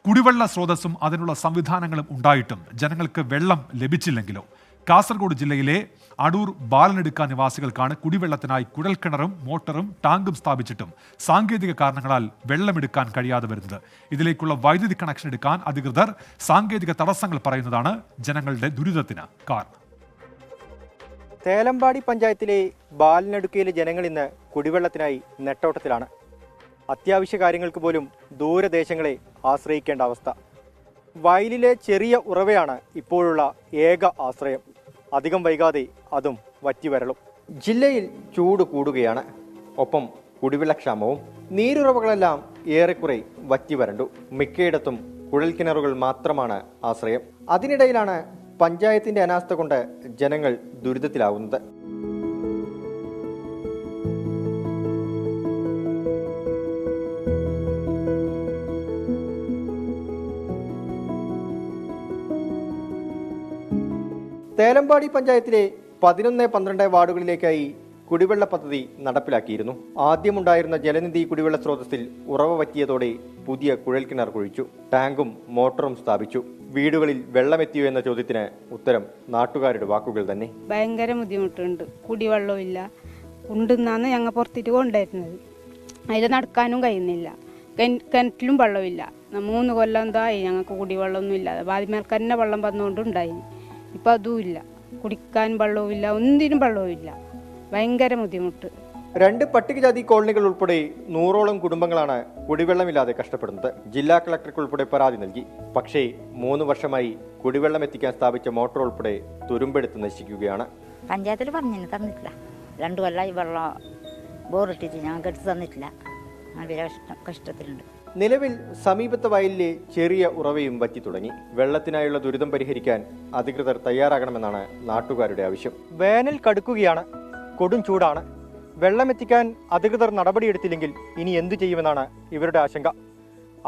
കുടിവെള്ള സ്രോതസ്സും അതിനുള്ള സംവിധാനങ്ങളും ഉണ്ടായിട്ടും ജനങ്ങൾക്ക് വെള്ളം ലഭിച്ചില്ലെങ്കിലോ? കാസർഗോഡ് ജില്ലയിലെ അടൂർ ബാലനെടുക്ക നിവാസികൾക്കാണ് കുടിവെള്ളത്തിനായി കുഴൽക്കിണറും മോട്ടറും ടാങ്കും സ്ഥാപിച്ചിട്ടും സാങ്കേതിക കാരണങ്ങളാൽ വെള്ളമെടുക്കാൻ കഴിയാതെ വരുന്നത്. ഇതിലേക്കുള്ള വൈദ്യുതി കണക്ഷൻ എടുക്കാൻ അധികൃതർ സാങ്കേതിക തടസ്സങ്ങൾ പറയുന്നതാണ് ജനങ്ങളുടെ ദുരിതത്തിന് കാരണം. തേലമ്പാടി പഞ്ചായത്തിലെ ബാലനെടുക്കയിലെ ജനങ്ങൾ ഇന്ന് കുടിവെള്ളത്തിനായി നെട്ടോട്ടത്തിലാണ്. അത്യാവശ്യ കാര്യങ്ങൾക്ക് പോലും ദൂരദേശങ്ങളെ ആശ്രയിക്കേണ്ട അവസ്ഥ. വയലിലെ ചെറിയ ഉറവയാണ് ഇപ്പോഴുള്ള ഏക ആശ്രയം. അധികം വൈകാതെ അതും വറ്റിവരളും. ജില്ലയിൽ ചൂട് കൂടുകയാണ്, ഒപ്പം കുടിവെള്ളക്ഷാമവും. നീരുറവകളെല്ലാം ഏറെക്കുറെ വറ്റിവരണ്ടു. മിക്കയിടത്തും കുഴൽക്കിണറുകൾ മാത്രമാണ് ആശ്രയം. അതിനിടയിലാണ് പഞ്ചായത്തിന്റെ അനാസ്ഥ കൊണ്ട് ജനങ്ങൾ ദുരിതത്തിലാവുന്നത്. തേലമ്പാടി പഞ്ചായത്തിലെ 11, 12 വാർഡുകളിലേക്കായി കുടിവെള്ള പദ്ധതി നടപ്പിലാക്കിയിരുന്നു. ആദ്യമുണ്ടായിരുന്ന ജലനിധി കുടിവെള്ള സ്രോതസ്സിൽ ഉറവ പറ്റിയതോടെ പുതിയ കുഴൽക്കിണർ കുഴിച്ചു, ടാങ്കും മോട്ടറും സ്ഥാപിച്ചു. വീടുകളിൽ വെള്ളമെത്തിയോ എന്ന ചോദ്യത്തിന് ഉത്തരം നാട്ടുകാരുടെ വാക്കുകൾ തന്നെ. ഭയങ്കര ബുദ്ധിമുട്ടുണ്ട്. കുടിവെള്ളവും ഇല്ല. ഉണ്ടെന്നാണ് ഞങ്ങൾ പുറത്തിട്ട് കൊണ്ടുവരുന്നത്. അതിൽ നടക്കാനും കഴിയുന്നില്ല. കിണറ്റിലും വെള്ളമില്ല. 3 കൊല്ലം എന്തായി ഞങ്ങൾക്ക് കുടിവെള്ളമൊന്നും ഇല്ലാതെ. വാതിമേൽക്ക് തന്നെ വെള്ളം വന്നുകൊണ്ടുണ്ടായി. ഇപ്പം അതും ഇല്ല. കുടിക്കാൻ വെള്ളവും ഇല്ല, ഒന്നിനും വെള്ളവും ഇല്ല. ഭയങ്കര ബുദ്ധിമുട്ട്. 2 പട്ടികജാതി കോളനികൾ ഉൾപ്പെടെ 100ഓളം കുടുംബങ്ങളാണ് കുടിവെള്ളമില്ലാതെ കഷ്ടപ്പെടുന്നത്. ജില്ലാ കളക്ടർക്ക് ഉൾപ്പെടെ പരാതി നൽകി. പക്ഷേ 3 വർഷമായി കുടിവെള്ളം എത്തിക്കാൻ സ്ഥാപിച്ച മോട്ടോർ ഉൾപ്പെടെ തുരുമ്പെടുത്ത് നശിക്കുകയാണ്. പഞ്ചായത്തിൽ പറഞ്ഞു തന്നിട്ടില്ല. 2 കൊല്ലമായി വെള്ളം ബോറിട്ടിട്ട് ഞങ്ങൾക്ക് എടുത്ത് തന്നിട്ടില്ല. വളരെ കഷ്ടത്തിലുണ്ട്. നിലവിൽ സമീപത്തെ വയലിലെ ചെറിയ ഉറവയും വറ്റി തുടങ്ങി. വെള്ളത്തിനായുള്ള ദുരിതം പരിഹരിക്കാൻ അധികൃതർ തയ്യാറാകണമെന്നാണ് നാട്ടുകാരുടെ ആവശ്യം. വേനൽ കടുക്കുകയാണ്, കൊടും ചൂടാണ്. വെള്ളമെത്തിക്കാൻ അധികൃതർ നടപടിയെടുത്തില്ലെങ്കിൽ ഇനി എന്തു ചെയ്യുമെന്നാണ് ഇവരുടെ ആശങ്ക.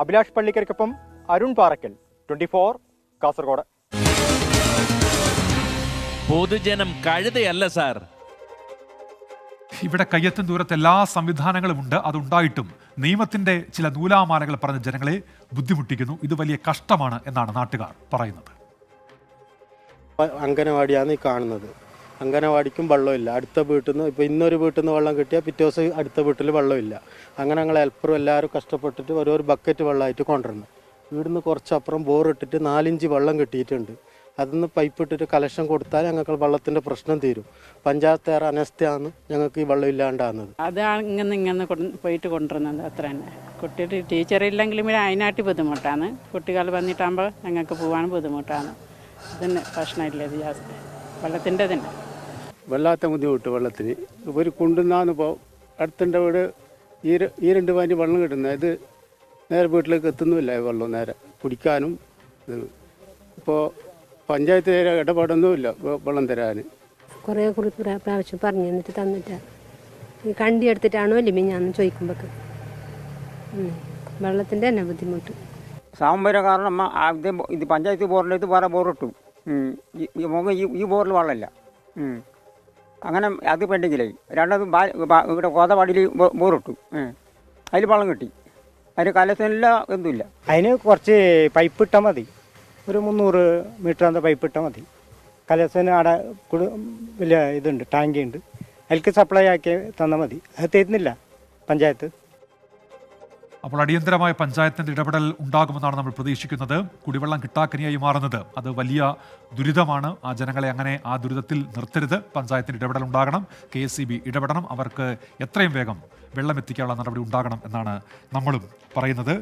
അഭിലാഷ് പള്ളിക്കരയ്ക്കൊപ്പം അരുൺ പാറക്കൽ, 24 കാസർഗോഡ്. പൊതുജനം കഴുതയല്ല സാർ. ഇവിടെ കയ്യെത്തും ദൂരത്ത് എല്ലാ സംവിധാനങ്ങളും ഉണ്ട്. അതുണ്ടായിട്ടും നിയമത്തിന്റെ ചില നൂലാമാലകൾ പറഞ്ഞ് ജനങ്ങളെ ബുദ്ധിമുട്ടിക്കുന്നു. ഇത് വലിയ കഷ്ടമാണ് എന്നാണ് നാട്ടുകാർ പറയുന്നത്. അംഗനവാടിയാണ് ഈ കാണുന്നത്. അംഗനവാടിക്കും വെള്ളമില്ല. അടുത്ത വീട്ടിൽ നിന്ന് ഇപ്പോൾ ഇന്നൊരു വീട്ടിൽ നിന്ന് വെള്ളം കിട്ടിയാൽ പിറ്റേ ദിവസം അടുത്ത വീട്ടിൽ വെള്ളമില്ല. അങ്ങനെ ഞങ്ങൾ ഹെൽപ്പറും എല്ലാവരും കഷ്ടപ്പെട്ടിട്ട് ഓരോ ബക്കറ്റ് വെള്ളമായിട്ട് കൊണ്ടുവരണം. ഇവിടുന്ന് കുറച്ചപ്പുറം ബോറിട്ടിട്ട് 4 ഇഞ്ച് വെള്ളം കിട്ടിയിട്ടുണ്ട്. അതിന്ന് പൈപ്പ് ഇട്ടിട്ട് കലക്ഷൻ കൊടുത്താൽ ഞങ്ങൾക്ക് വെള്ളത്തിൻ്റെ പ്രശ്നം തീരും. പഞ്ചായത്ത് ഏറെ അനസ്ഥയാണ് ഞങ്ങൾക്ക് ഈ വെള്ളം ഇല്ലാണ്ടാകുന്നത്. അതാണ് ഇങ്ങനെ പോയിട്ട് കൊണ്ടുവരുന്നത്. അത്ര തന്നെ. കുട്ടിയുടെ ടീച്ചറില്ലെങ്കിലും അതിനായിട്ട് ബുദ്ധിമുട്ടാണ്. കുട്ടികൾ വന്നിട്ടാകുമ്പോൾ ഞങ്ങൾക്ക് പോകാൻ ബുദ്ധിമുട്ടാണ്. ഇതിന് പ്രശ്നമില്ല. ജാസ്തി വെള്ളത്തിൻ്റെ തന്നെ വല്ലാത്ത ബുദ്ധിമുട്ട് വെള്ളത്തിന്. ഒരു കുണ്ടുന്നാന്ന് ഇപ്പോൾ അടുത്തുണ്ട് വീട് ഈ 2 പാൻറ്റ് വെള്ളം കിട്ടുന്നത്. ഇത് നേരെ വീട്ടിലേക്ക് എത്തുന്നുമില്ല. വെള്ളം നേരെ കുടിക്കാനും. ഇപ്പോൾ പഞ്ചായത്ത് ഇടപാടൊന്നുമില്ല വെള്ളം തരാൻ. കുറേ പ്രാവശ്യം പറഞ്ഞു തന്നിട്ട് തന്നിട്ട് കണ്ടി എടുത്തിട്ടാണോ അല്ലേ ഞാൻ ചോദിക്കുമ്പോൾ വെള്ളത്തിൻ്റെ തന്നെ ബുദ്ധിമുട്ട്. സാമ്പര കാരണം ഇത് പഞ്ചായത്ത് ബോറിൻ്റെ ഇത് വേറെ ബോറിട്ടു. ഈ ബോറിൽ വെള്ളമില്ല. അങ്ങനെ അത് പെൻഡിങ്ങിലായി. രണ്ടതും ഇവിടെ കോതവാടിയിൽ ബോറിട്ടു. അതിൽ വെള്ളം കിട്ടി. അതിന് കലത്തിനില്ല, എന്തുമില്ല. അതിന് കുറച്ച് പൈപ്പ് ഇട്ടാൽ മതി. ഒരു 300 മീറ്റർ പൈപ്പ് ഇട്ടാൽ മതി. കലസന് അവിടെ വലിയ ഇതുണ്ട്, ടാങ്കി ഉണ്ട്. അതിലേക്ക് സപ്ലൈ ആക്കി തന്നാൽ മതി. അത് തരുന്നില്ല പഞ്ചായത്ത്. അപ്പോൾ അടിയന്തരമായ പഞ്ചായത്തിന്റെ ഇടപെടൽ ഉണ്ടാകുമെന്നാണ് നമ്മൾ പ്രതീക്ഷിക്കുന്നത്. കുടിവെള്ളം കിട്ടാക്കനിയായി മാറുന്നത് അത് വലിയ ദുരിതമാണ്. ആ ജനങ്ങളെ അങ്ങനെ ആ ദുരിതത്തിൽ നിർത്തരുത്. പഞ്ചായത്തിന്റെ ഇടപെടൽ ഉണ്ടാകണം. KSEB ഇടപെടണം. അവർക്ക് എത്രയും വേഗം വെള്ളം എത്തിക്കാനുള്ള നടപടി ഉണ്ടാകണം എന്നാണ് നമ്മളും പറയുന്നത്.